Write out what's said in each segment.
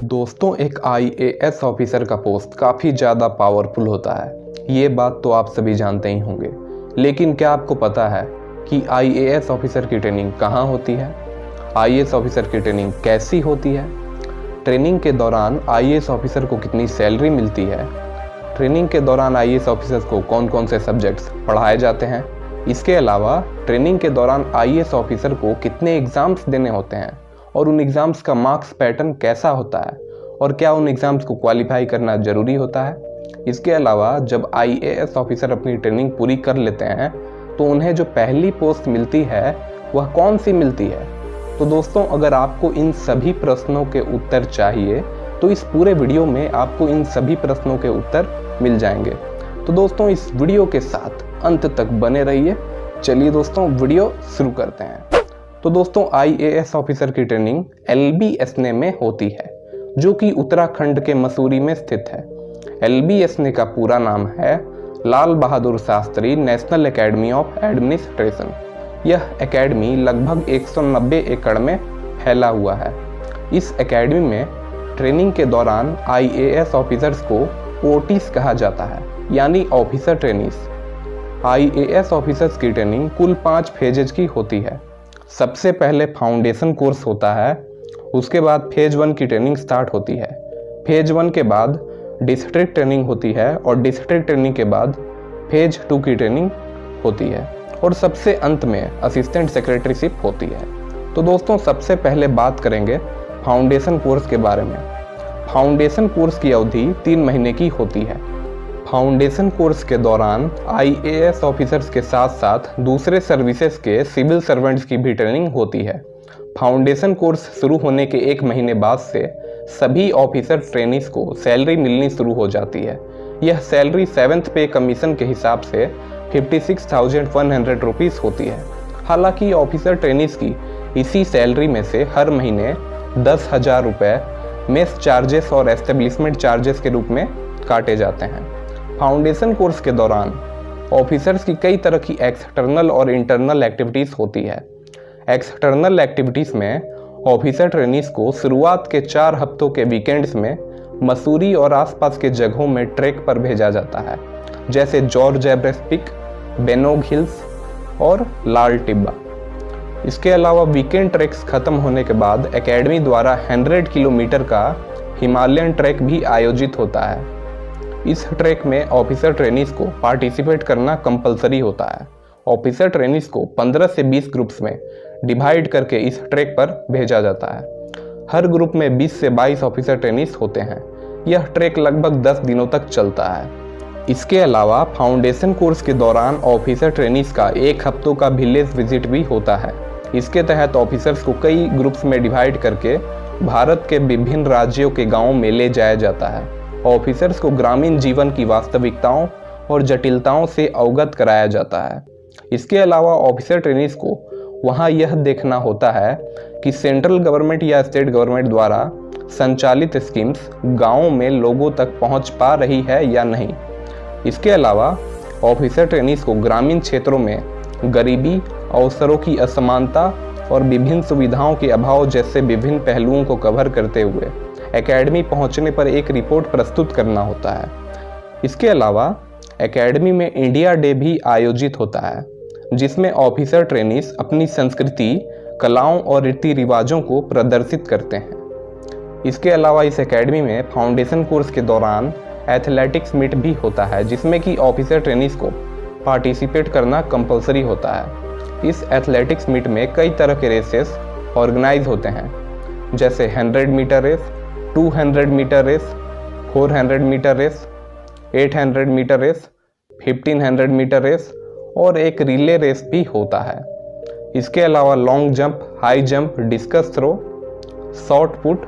दोस्तों, एक IAS officer का पोस्ट काफ़ी ज़्यादा पावरफुल होता है। ये बात तो आप सभी जानते ही होंगे। लेकिन क्या आपको पता है कि IAS ऑफिसर की ट्रेनिंग कहाँ होती है? IAS ऑफिसर की ट्रेनिंग कैसी होती है? ट्रेनिंग के दौरान IAS ऑफिसर को कितनी सैलरी मिलती है? ट्रेनिंग के दौरान IAS ऑफिसर्स को कौन कौन से सब्जेक्ट्स पढ़ाए जाते हैं? इसके अलावा ट्रेनिंग के दौरान IAS ऑफिसर को कितने एग्ज़ाम्स देने होते हैं और उन एग्ज़ाम्स का मार्क्स पैटर्न कैसा होता है और क्या उन एग्ज़ाम्स को क्वालिफाई करना ज़रूरी होता है? इसके अलावा जब IAS ऑफिसर अपनी ट्रेनिंग पूरी कर लेते हैं तो उन्हें जो पहली पोस्ट मिलती है वह कौन सी मिलती है? तो दोस्तों, अगर आपको इन सभी प्रश्नों के उत्तर चाहिए तो इस पूरे वीडियो में आपको इन सभी प्रश्नों के उत्तर मिल जाएंगे। तो दोस्तों, इस वीडियो के साथ अंत तक बने रहिए। चलिए दोस्तों, वीडियो शुरू करते हैं। तो दोस्तों, IAS ऑफिसर की ट्रेनिंग LBSNA में होती है, जो कि उत्तराखंड के मसूरी में स्थित है। LBSNA का पूरा नाम है Lal Bahadur Shastri national academy of administration. यह एकेडमी लगभग 190 एकड़ में फैला हुआ है। इस एकेडमी में ट्रेनिंग के दौरान IAS ऑफिसर्स को OTs कहा जाता है, यानी ऑफिसर ट्रेनीज। IAS ऑफिसर्स की ट्रेनिंग कुल 5 फेजेज की होती है। सबसे पहले फाउंडेशन कोर्स होता है, उसके बाद फेज 1 की ट्रेनिंग स्टार्ट होती है। फेज 1 के बाद डिस्ट्रिक्ट ट्रेनिंग होती है और डिस्ट्रिक्ट ट्रेनिंग के बाद फेज 2 की ट्रेनिंग होती है और सबसे अंत में असिस्टेंट सेक्रेटरीशिप होती है। तो दोस्तों, सबसे पहले बात करेंगे फाउंडेशन कोर्स के बारे में। फाउंडेशन कोर्स की अवधि 3 महीने की होती है। फाउंडेशन कोर्स के दौरान IAS ऑफिसर्स के साथ साथ दूसरे सर्विसेज के सिविल सर्वेंट्स की भी ट्रेनिंग होती है। फाउंडेशन कोर्स शुरू होने के 1 महीने बाद से सभी ऑफिसर ट्रेनीज को सैलरी मिलनी शुरू हो जाती है। यह सैलरी 7th पे कमीशन के हिसाब से 56,100 रुपीज़ होती है। हालांकि ऑफिसर ट्रेनीज की इसी सैलरी में से हर महीने 10,000 रुपये मेस चार्जेस और एस्टेब्लिशमेंट चार्जेस के रूप में काटे जाते हैं। फाउंडेशन कोर्स के दौरान ऑफिसर्स की कई तरह की एक्सटर्नल और इंटरनल एक्टिविटीज़ होती है। एक्सटर्नल एक्टिविटीज़ में ऑफिसर ट्रेनीज को शुरुआत के 4 हफ्तों के वीकेंड्स में मसूरी और आसपास के जगहों में ट्रैक पर भेजा जाता है, जैसे George Everest peak, Benog hills और लाल टिब्बा। इसके अलावा वीकेंड ट्रैक्स खत्म होने के बाद एकेडमी द्वारा 100 किलोमीटर का हिमालयन ट्रैक भी आयोजित होता है। इस ट्रैक में ऑफिसर ट्रेनीज को पार्टिसिपेट करना कंपलसरी होता है। ऑफिसर ट्रेनीज को 15 से 20 ग्रुप्स में डिवाइड करके इस ट्रैक पर भेजा जाता है। हर ग्रुप में 20 से 22 ऑफिसर ट्रेनीज होते हैं। यह ट्रैक लगभग 10 दिनों तक चलता है। इसके अलावा फाउंडेशन कोर्स के दौरान ऑफिसर ट्रेनीज का 1 हफ्तों का विलेज विजिट भी होता है। इसके तहत ऑफिसर्स को कई ग्रुप्स में डिवाइड करके भारत के विभिन्न राज्यों के गाँवों में ले जाया जाता है। ऑफिसर्स को ग्रामीण जीवन की वास्तविकताओं और जटिलताओं से अवगत कराया जाता है। इसके अलावा ऑफिसर ट्रेनीज को वहां यह देखना होता है कि सेंट्रल गवर्नमेंट या स्टेट गवर्नमेंट द्वारा संचालित स्कीम्स गाँवों में लोगों तक पहुंच पा रही है या नहीं। इसके अलावा ऑफिसर ट्रेनीज को ग्रामीण क्षेत्रों में गरीबी, अवसरों की असमानता और विभिन्न सुविधाओं के अभाव जैसे विभिन्न पहलुओं को कवर करते हुए एकेडमी पहुंचने पर एक रिपोर्ट प्रस्तुत करना होता है। इसके अलावा एकेडमी में इंडिया डे भी आयोजित होता है, जिसमें ऑफिसर ट्रेनीज अपनी संस्कृति, कलाओं और रीति रिवाजों को प्रदर्शित करते हैं। इसके अलावा इस एकेडमी में फाउंडेशन कोर्स के दौरान एथलेटिक्स मीट भी होता है, जिसमें कि ऑफिसर ट्रेनीज को पार्टिसिपेट करना कंपलसरी होता है। इस एथलेटिक्स मीट में कई तरह के रेसेस ऑर्गेनाइज होते हैं, जैसे 100 metre race, 200 metre race, 400 metre race, 800 metre race, 1500 metre race और एक रिले रेस भी होता है। इसके अलावा long jump, high jump, discus throw, shot put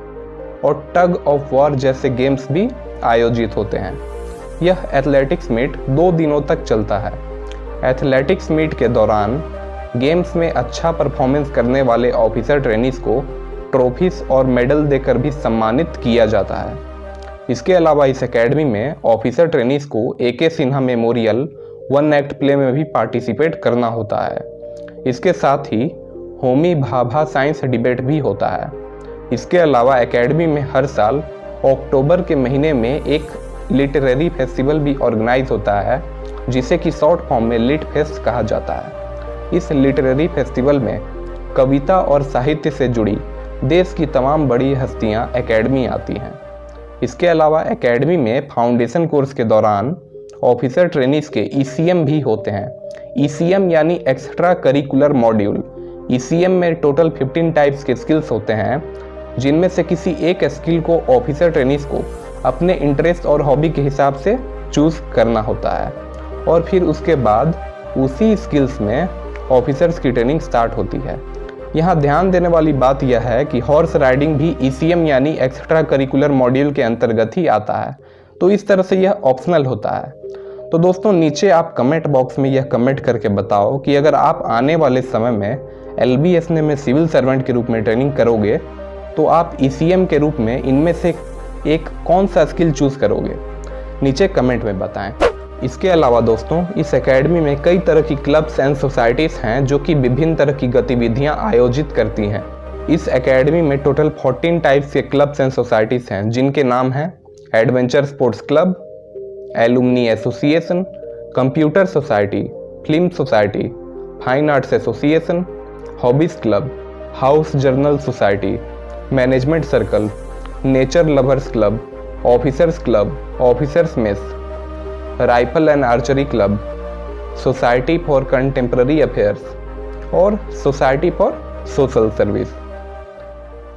और टग ऑफ वॉर जैसे गेम्स भी आयोजित होते हैं। यह एथलेटिक्स मीट 2 दिनों तक चलता है। एथलेटिक्स मीट के दौरान गेम्स में अच्छा परफॉर्मेंस करने वाले ऑफिसर ट्रेनीज को ट्रॉफीज और मेडल देकर भी सम्मानित किया जाता है। इसके अलावा इस एकेडमी में ऑफिसर ट्रेनीज को AK Sinha memorial 1 act play में भी पार्टिसिपेट करना होता है। इसके साथ ही होमी भाभा साइंस डिबेट भी होता है। इसके अलावा एकेडमी में हर साल अक्टूबर के महीने में एक लिटरेरी फेस्टिवल भी ऑर्गेनाइज होता है, जिसे कि शॉर्ट फॉर्म में लिट फेस्ट कहा जाता है। इस लिटरेरी फेस्टिवल में कविता और साहित्य से जुड़ी देश की तमाम बड़ी हस्तियां एकेडमी आती हैं। इसके अलावा एकेडमी में फाउंडेशन कोर्स के दौरान ऑफिसर ट्रेनीज के ECM भी होते हैं। ECM यानी एक्स्ट्रा करिकुलर मॉड्यूल। ECM में टोटल 15 टाइप्स के स्किल्स होते हैं, जिनमें से किसी एक स्किल को ऑफिसर ट्रेनीज को अपने इंटरेस्ट और हॉबी के हिसाब से चूज करना होता है और फिर उसके बाद उसी स्किल्स में ऑफिसर्स की ट्रेनिंग स्टार्ट होती है। यहाँ ध्यान देने वाली बात यह है कि हॉर्स राइडिंग भी ECM यानी एक्स्ट्रा करिकुलर मॉड्यूल के अंतर्गत ही आता है, तो इस तरह से यह ऑप्शनल होता है। तो दोस्तों नीचे आप कमेंट बॉक्स में यह कमेंट करके बताओ कि अगर आप आने वाले समय में LBSN में सिविल सर्वेंट के रूप में ट्रेनिंग करोगे तो आप ECM के रूप में इनमें से एक कौन सा स्किल चूज करोगे, नीचे कमेंट में बताएं। इसके अलावा दोस्तों इस एकेडमी में कई तरह की क्लब्स एंड सोसाइटीज़ हैं जो कि विभिन्न तरह की गतिविधियां आयोजित करती हैं। इस एकेडमी में टोटल 14 टाइप्स के क्लब्स एंड सोसाइटीज़ हैं, जिनके नाम हैं adventure sports club, alumni association, computer society, film society, fine arts association, hobbies club, house journal society, management circle, nature lovers club, officers club, officers mess, rifle and archery club, society for contemporary affairs और society for social service.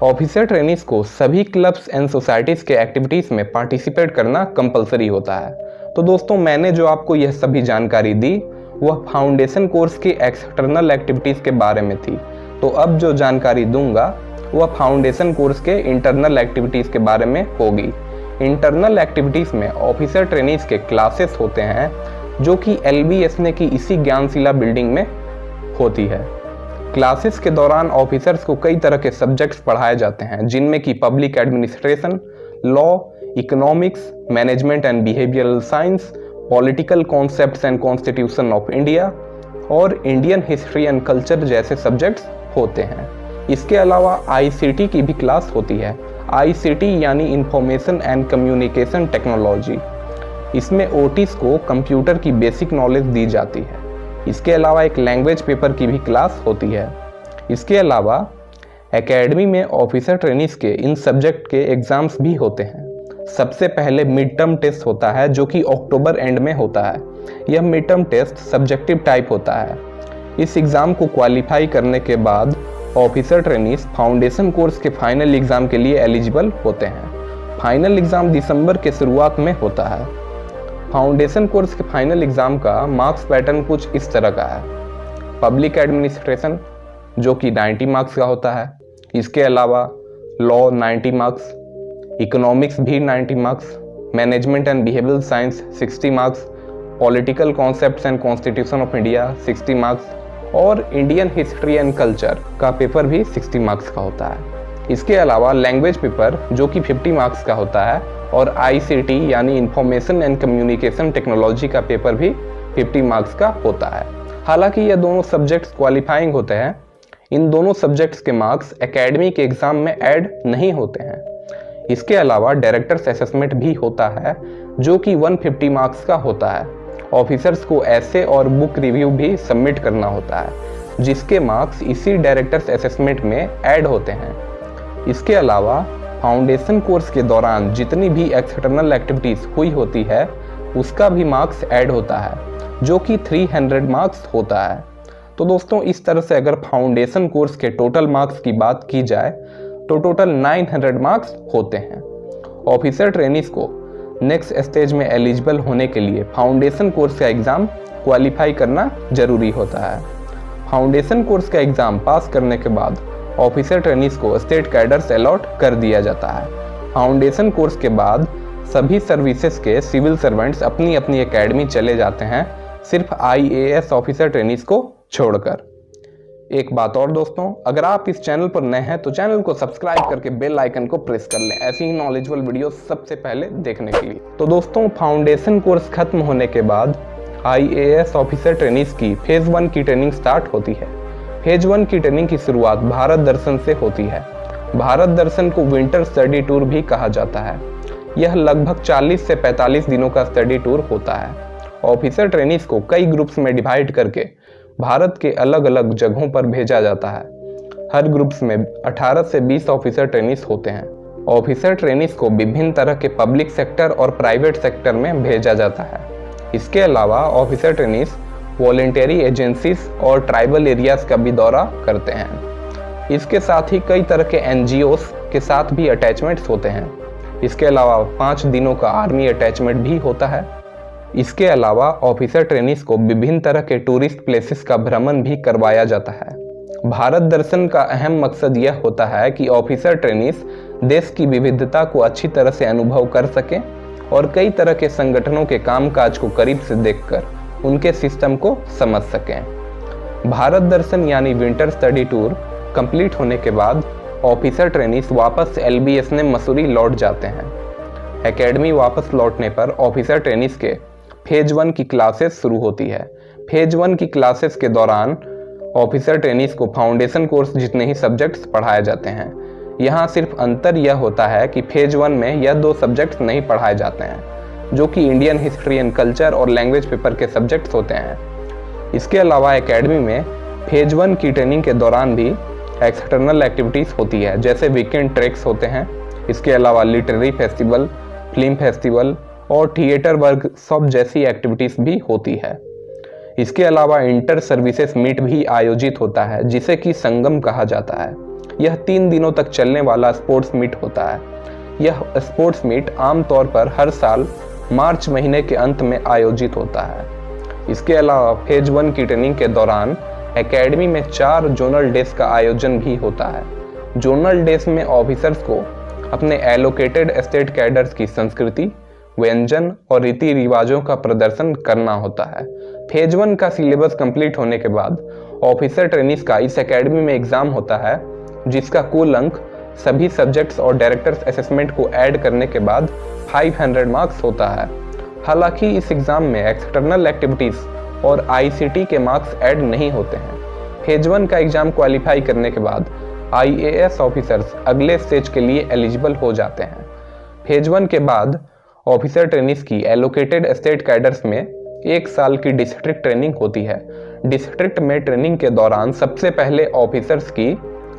Officer trainees को सभी clubs and societies के activities में participate करना compulsory होता है। तो दोस्तों मैंने जो आपको यह सभी जानकारी दी वह फाउंडेशन कोर्स की एक्सटर्नल एक्टिविटीज़ के बारे में थी। तो अब जो जानकारी दूंगा वह फाउंडेशन कोर्स के इंटरनल एक्टिविटीज़ के बारे में होगी। इंटरनल एक्टिविटीज़ में ऑफिसर ट्रेनीज के क्लासेस होते हैं जो कि LBSN की इसी ज्ञानशिला बिल्डिंग में होती है। क्लासेस के दौरान ऑफिसर्स को कई तरह के सब्जेक्ट्स पढ़ाए जाते हैं, जिनमें कि public administration, law, economics, management and behavioural science, political concepts and constitution of India और इंडियन हिस्ट्री एंड कल्चर जैसे सब्जेक्ट्स होते हैं। इसके अलावा ICT की भी क्लास होती है। ICT यानी इंफॉर्मेशन एंड कम्युनिकेशन टेक्नोलॉजी। इसमें OTs को कंप्यूटर की बेसिक नॉलेज दी जाती है। इसके अलावा एक लैंग्वेज पेपर की भी क्लास होती है। इसके अलावा एकेडमी में ऑफिसर ट्रेनीज के इन सब्जेक्ट के एग्ज़ाम्स भी होते हैं। सबसे पहले मिड टर्म टेस्ट होता है जो कि अक्टूबर एंड में होता है। यह mid term test subjective type होता है। इस एग्ज़ाम को क्वालिफाई करने के बाद ऑफिसर ट्रेनीज फाउंडेशन कोर्स के फाइनल एग्ज़ाम के लिए एलिजिबल होते हैं। फाइनल एग्ज़ाम दिसंबर के शुरुआत में होता है। फाउंडेशन कोर्स के फाइनल एग्ज़ाम का मार्क्स पैटर्न कुछ इस तरह का है। पब्लिक एडमिनिस्ट्रेशन जो कि 90 मार्क्स का होता है। इसके अलावा लॉ 90 मार्क्स, इकोनॉमिक्स भी 90 marks, management and behavioural science 60 marks, political concepts and constitution of India 60 marks और इंडियन हिस्ट्री एंड कल्चर का पेपर भी 60 मार्क्स का होता है। इसके अलावा लैंग्वेज पेपर जो कि 50 मार्क्स का होता है और ICT यानी इंफॉर्मेशन एंड कम्युनिकेशन टेक्नोलॉजी का पेपर भी 50 मार्क्स का होता है। हालांकि ये दोनों सब्जेक्ट्स क्वालिफाइंग होते हैं। इन दोनों सब्जेक्ट्स के मार्क्स एकेडमी के एग्ज़ाम में ऐड नहीं होते हैं। इसके अलावा डायरेक्टर्स असेसमेंट भी होता है जो कि 150 मार्क्स का होता है। ऑफिसर्स को ऐसे और बुक रिव्यू भी सबमिट करना होता है, जिसके मार्क्स इसी डायरेक्टर्स असेसमेंट में ऐड होते हैं। इसके अलावा फाउंडेशन कोर्स के दौरान जितनी भी एक्सटर्नल एक्टिविटीज़ हुई होती है उसका भी मार्क्स ऐड होता है, जो कि 300 मार्क्स होता है। तो दोस्तों इस तरह से अगर फाउंडेशन कोर्स के टोटल मार्क्स की बात की जाए तो टोटल 900 मार्क्स होते हैं। ऑफिसर ट्रेनीज को नेक्स्ट स्टेज में एलिजिबल होने के लिए फाउंडेशन कोर्स का एग्ज़ाम क्वालिफाई करना जरूरी होता है। फाउंडेशन कोर्स का एग्ज़ाम पास करने के बाद ऑफिसर ट्रेनीज को स्टेट कैडर्स अलॉट कर दिया जाता है। फाउंडेशन कोर्स के बाद सभी सर्विसेज के सिविल सर्वेंट्स अपनी अपनी एकेडमी चले जाते हैं, सिर्फ IAS ऑफिसर ट्रेनीज को छोड़कर। एक बात और दोस्तों, अगर आप इस चैनल पर नए हैं तो चैनल को सब्सक्राइब करके बेल आइकन को प्रेस कर लें ऐसी ही नॉलेजेबल वीडियो सबसे पहले देखने के लिए। तो दोस्तों फाउंडेशन कोर्स खत्म होने के बाद IAS ऑफिसर ट्रेनीज की फेज 1 की ट्रेनिंग स्टार्ट होती है। फेज 1 की ट्रेनिंग की शुरुआत भारत दर्शन से होती है। भारत दर्शन को विंटर स्टडी टूर भी कहा जाता है। यह लगभग 40 से 45 दिनों का स्टडी टूर होता है। ऑफिसर ट्रेनीज को कई ग्रुप्स में डिवाइड करके भारत के अलग अलग जगहों पर भेजा जाता है। हर ग्रुप्स में 18 से 20 ऑफिसर ट्रेनीज होते हैं। ऑफिसर ट्रेनीज को विभिन्न तरह के पब्लिक सेक्टर और प्राइवेट सेक्टर में भेजा जाता है। इसके अलावा ऑफिसर ट्रेनीज वॉलेंटरी एजेंसीज और ट्राइबल एरियाज का भी दौरा करते हैं। इसके साथ ही कई तरह के NGOs के साथ भी अटैचमेंट्स होते हैं। इसके अलावा 5 दिनों का आर्मी अटैचमेंट भी होता है। इसके अलावा ऑफिसर ट्रेनीज को विभिन्न तरह के टूरिस्ट प्लेसेस का भ्रमण भी करवाया जाता है। भारत दर्शन का अहम मकसद यह होता है कि ऑफिसर ट्रेनीज देश की विविधता को अच्छी तरह से अनुभव कर सकें और कई तरह के संगठनों के कामकाज को करीब से देखकर उनके सिस्टम को समझ सकें। भारत दर्शन यानी विंटर स्टडी टूर कंप्लीट होने के बाद ऑफिसर ट्रेनीज वापस LBS मसूरी लौट जाते हैं। एकेडमी वापस लौटने पर ऑफिसर ट्रेनीज के फेज 1 की क्लासेस शुरू होती है। फेज 1 की क्लासेस के दौरान ऑफिसर ट्रेनीज को फाउंडेशन कोर्स जितने ही सब्जेक्ट्स पढ़ाए जाते हैं। यहाँ सिर्फ अंतर यह होता है कि फेज 1 में यह 2 सब्जेक्ट्स नहीं पढ़ाए जाते हैं, जो कि इंडियन हिस्ट्री एंड कल्चर और लैंग्वेज पेपर के सब्जेक्ट्स होते हैं। इसके अलावा एकेडमी में फेज 1 की ट्रेनिंग के दौरान भी एक्सटर्नल एक्टिविटीज़ होती है, जैसे वीकेंड ट्रैक्स होते हैं। इसके अलावा लिटरेरी फेस्टिवल, फिल्म फेस्टिवल और थिएटर वर्कशॉप जैसी एक्टिविटीज़ भी होती है। इसके अलावा इंटर सर्विसेज मीट भी आयोजित होता है, जिसे कि संगम कहा जाता है। यह 3 दिनों तक चलने वाला स्पोर्ट्स मीट होता है। यह स्पोर्ट्स मीट आमतौर पर हर साल मार्च महीने के अंत में आयोजित होता है। इसके अलावा फेज 1 की ट्रेनिंग के दौरान एकेडमी में 4 जोनल डेज का आयोजन भी होता है। जोनल डेज में ऑफिसर्स को अपने एलोकेटेड स्टेट कैडर्स की संस्कृति, व्यंजन और रीति रिवाजों का प्रदर्शन करना होता है। फेज 1 का सिलेबस कंप्लीट होने के बाद ऑफिसर ट्रेनीज का इस एकेडमी में एग्जाम होता है, जिसका कुल अंक सभी सब्जेक्ट्स और डायरेक्टर्स असेसमेंट को ऐड करने के बाद 500 मार्क्स होता है। हालांकि इस एग्जाम में एक्सटर्नल एक्टिविटीज़ और ICT के मार्क्स ऐड नहीं होते हैं। फेज 1 का एग्जाम क्वालिफाई करने के बाद IAS ऑफिसर्स अगले स्टेज के लिए एलिजिबल हो जाते हैं। फेज 1 के बाद ऑफिसर ट्रेनीज की एलोकेटेड स्टेट कैडर्स में 1 साल की डिस्ट्रिक्ट ट्रेनिंग होती है। डिस्ट्रिक्ट में ट्रेनिंग के दौरान सबसे पहले ऑफिसर्स की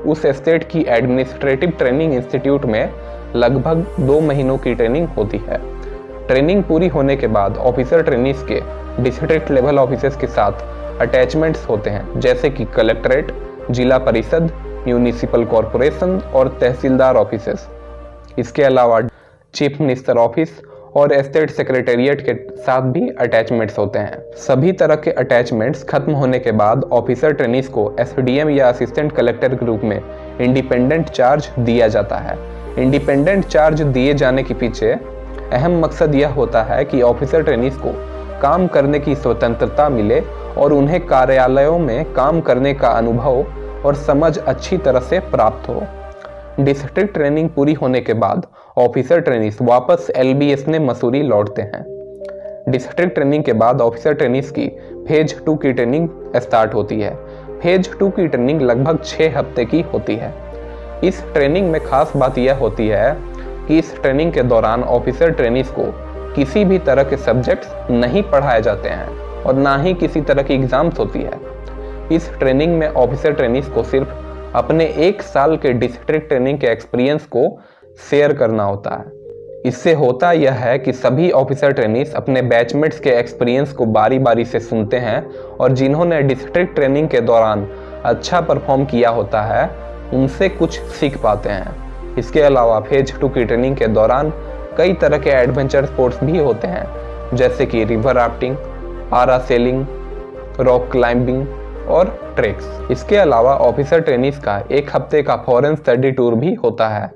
उस स्टेट की एडमिनिस्ट्रेटिव ट्रेनिंग इंस्टीट्यूट में लगभग 2 महीनों की ट्रेनिंग होती है। ट्रेनिंग पूरी होने के बाद ऑफिसर ट्रेनीज के डिस्ट्रिक्ट लेवल ऑफिसर्स के साथ अटैचमेंट्स होते हैं, जैसे कि कलेक्ट्रेट, जिला परिषद, म्यूनिसिपल कॉरपोरेशन और तहसीलदार ऑफिसेस। इसके अलावा चीफ मिनिस्टर ऑफिस और स्टेट सेक्रेटेरिएट के साथ भी अटैचमेंट्स होते हैं। सभी तरह के अटैचमेंट्स खत्म होने के बाद ऑफिसर ट्रेनीज को SDM या असिस्टेंट कलेक्टर के रूप में इंडिपेंडेंट चार्ज दिया जाता है। इंडिपेंडेंट चार्ज दिए जाने के पीछे अहम मकसद यह होता है कि ऑफिसर ट्रेनीज को काम करने की स्वतंत्रता मिले और उन्हें कार्यालयों में काम करने का अनुभव और समझ अच्छी तरह से प्राप्त हो। डिस्ट्रिक्ट ट्रेनिंग पूरी होने के बाद ऑफिसर ट्रेनीज वापस LBS मसूरी लौटते हैं। डिस्ट्रिक्ट ट्रेनिंग के बाद ऑफिसर ट्रेनीज की फेज 2 की ट्रेनिंग स्टार्ट होती है। फेज 2 की ट्रेनिंग लगभग 6 हफ्ते की होती है। इस ट्रेनिंग में खास बात यह होती है कि इस ट्रेनिंग के दौरान ऑफिसर ट्रेनीज को किसी भी तरह के सब्जेक्ट्स नहीं पढ़ाए जाते हैं और ना ही किसी तरह की एग्जाम्स होती है। इस ट्रेनिंग में ऑफिसर ट्रेनीज को सिर्फ अपने 1 साल के डिस्ट्रिक्ट ट्रेनिंग के एक्सपीरियंस को शेयर करना होता है। इससे होता यह है कि सभी ऑफिसर ट्रेनीज अपने बैचमेट्स के एक्सपीरियंस को बारी बारी से सुनते हैं और जिन्होंने डिस्ट्रिक्ट ट्रेनिंग के दौरान अच्छा परफॉर्म किया होता है उनसे कुछ सीख पाते हैं। इसके अलावा फेज 2 की ट्रेनिंग के दौरान कई तरह के एडवेंचर स्पोर्ट्स भी होते हैं, जैसे कि river rafting, parasailing, rock climbing और ट्रेक्स। इसके अलावा ऑफिसर ट्रेनीज का 1 हफ्ते का फॉरेन स्टडी टूर भी होता है।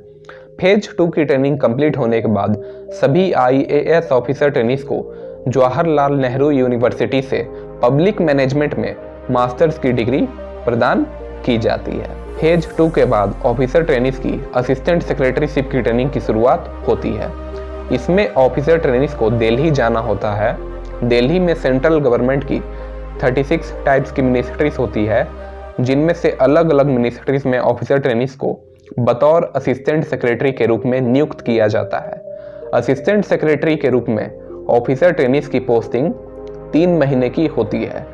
फेज 2 की ट्रेनिंग कंप्लीट होने के बाद सभी IAS ऑफिसर ट्रेनीज को जवाहरलाल नेहरू यूनिवर्सिटी से पब्लिक मैनेजमेंट में मास्टर्स की डिग्री प्रदान की जाती है। फेज 2 के बाद ऑफिसर ट्रेनीज की असिस्टेंट सेक्रेटरीशिप की ट्रेनिंग की शुरुआत होती है। इसमें ऑफिसर ट्रेनीज को दिल्ली जाना होता है। दिल्ली में सेंट्रल गवर्नमेंट की 36 टाइप्स की मिनिस्ट्रीज होती है, जिनमें से अलग अलग मिनिस्ट्रीज में ऑफिसर ट्रेनीज को बतौर असिस्टेंट सेक्रेटरी के रूप में नियुक्त किया जाता है। असिस्टेंट सेक्रेटरी के रूप में ऑफिसर ट्रेनीज की पोस्टिंग 3 महीने की होती है।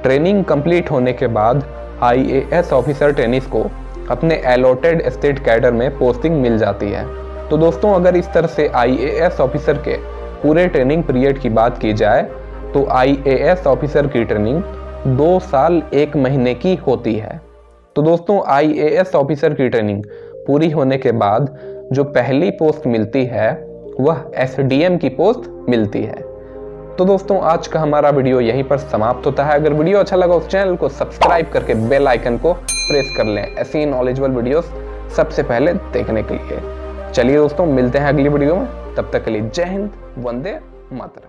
ट्रेनिंग कंप्लीट होने के बाद IAS ऑफिसर ट्रेनीज को अपने अलॉटेड स्टेट कैडर में पोस्टिंग मिल जाती है। तो दोस्तों, अगर इस तरह से IAS ऑफिसर के पूरे ट्रेनिंग पीरियड की बात की जाए तो IAS ऑफिसर की ट्रेनिंग 2 साल 1 महीने की होती है। तो दोस्तों, IAS ऑफिसर की ट्रेनिंग पूरी होने के बाद जो पहली पोस्ट मिलती है वह SDM की पोस्ट मिलती है। तो दोस्तों, आज का हमारा वीडियो यहीं पर समाप्त होता है। अगर वीडियो अच्छा लगा उस चैनल को सब्सक्राइब करके बेल आइकन को प्रेस कर लें ऐसी नॉलेजेबल वीडियोस सबसे पहले देखने के लिए। चलिए दोस्तों, मिलते हैं अगली वीडियो में। तब तक के लिए जय हिंद, वंदे मातरम।